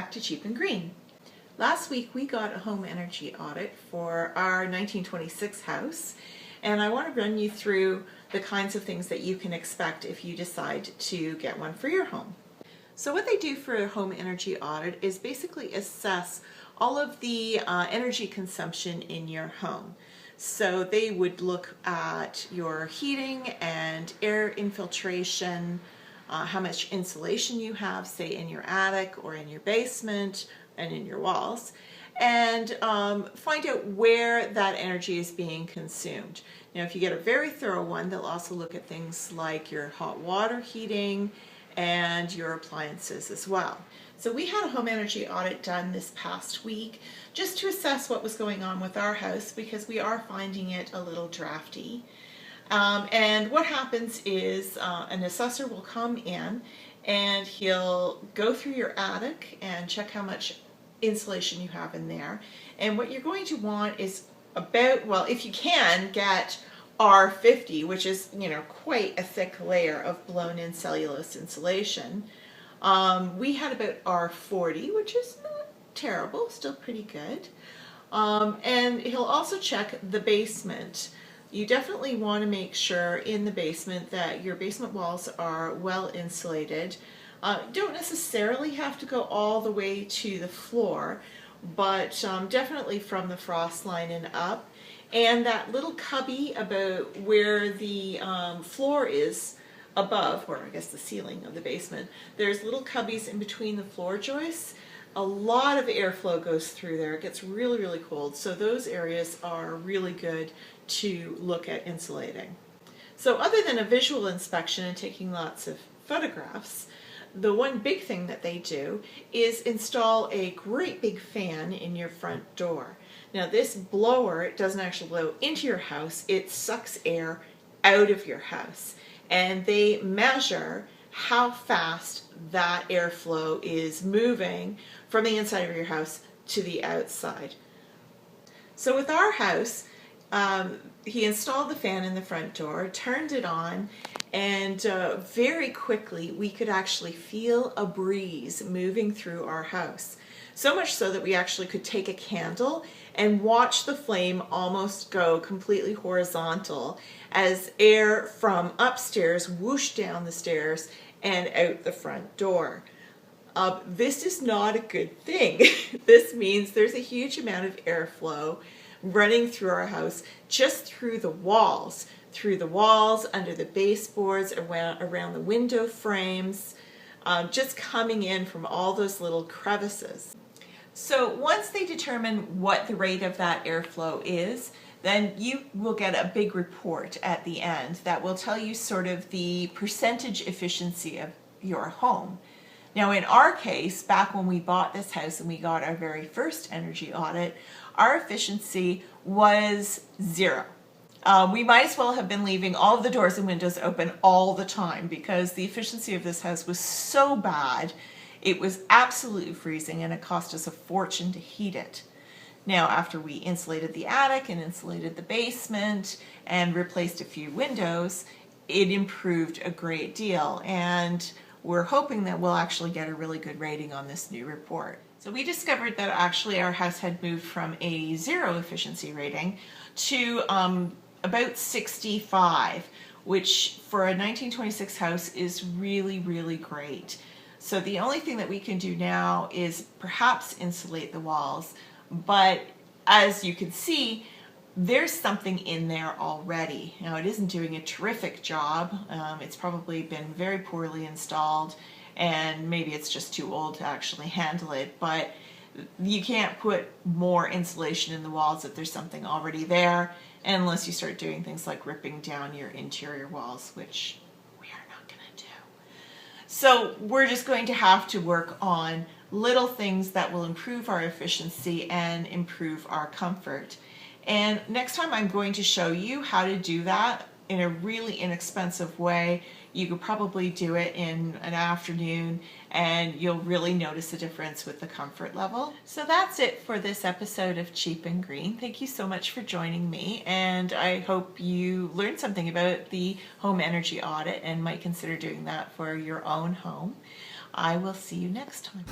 back to Cheap and Green. Last week we got a home energy audit for our 1926 house, and I want to run you through the kinds of things that you can expect if you decide to get one for your home. So what they do for a home energy audit is basically assess all of the energy consumption in your home. So they would look at your heating and air infiltration, how much insulation you have, say in your attic or in your basement and in your walls, and find out where that energy is being consumed. Now, if you get a very thorough one, they'll also look at things like your hot water heating and your appliances as well. So we had a home energy audit done this past week just to assess what was going on with our house, because we are finding it a little drafty. And what happens is an assessor will come in and he'll go through your attic and check how much insulation you have in there. And what you're going to want is about, well, if you can, get R50, which is, quite a thick layer of blown-in cellulose insulation. We had about R40, which is not terrible, still pretty good. And he'll also check the basement. You definitely want to make sure in the basement that your basement walls are well insulated. Don't necessarily have to go all the way to the floor, but definitely from the frost line and up. And that little cubby about where the floor is above, or I guess the ceiling of the basement, there's little cubbies in between the floor joists. A lot of airflow goes through there. It gets really, really cold. So those areas are really good to look at insulating. So other than a visual inspection and taking lots of photographs, the one big thing that they do is install a great big fan in your front door. Now this blower, it doesn't actually blow into your house, it sucks air out of your house. And they measure how fast that airflow is moving from the inside of your house to the outside. So with our house, he installed the fan in the front door, turned it on, and very quickly we could actually feel a breeze moving through our house. So much so that we actually could take a candle and watch the flame almost go completely horizontal as air from upstairs whooshed down the stairs and out the front door. This is not a good thing. This means there's a huge amount of airflow running through our house, just through the walls, under the baseboards, around the window frames, just coming in from all those little crevices. So once they determine what the rate of that airflow is, then you will get a big report at the end that will tell you sort of the percentage efficiency of your home. Now in our case, back when we bought this house and we got our very first energy audit, our efficiency was 0. We might as well have been leaving all of the doors and windows open all the time, because the efficiency of this house was so bad. It was absolutely freezing and it cost us a fortune to heat it. Now, after we insulated the attic and insulated the basement and replaced a few windows, it improved a great deal, and we're hoping that we'll actually get a really good rating on this new report. So we discovered that actually our house had moved from a 0 efficiency rating to about 65, which for a 1926 house is really, really great. So the only thing that we can do now is perhaps insulate the walls, but as you can see, there's something in there already. Now it isn't doing a terrific job. It's probably been very poorly installed, and maybe it's just too old to actually handle it, but you can't put more insulation in the walls if there's something already there, unless you start doing things like ripping down your interior walls, which we are not going to do. So we're just going to have to work on little things that will improve our efficiency and improve our comfort. And next time I'm going to show you how to do that in a really inexpensive way. You could probably do it in an afternoon and you'll really notice a difference with the comfort level. So that's it for this episode of Cheap and Green. Thank you so much for joining me, and I hope you learned something about the home energy audit and might consider doing that for your own home. I will see you next time.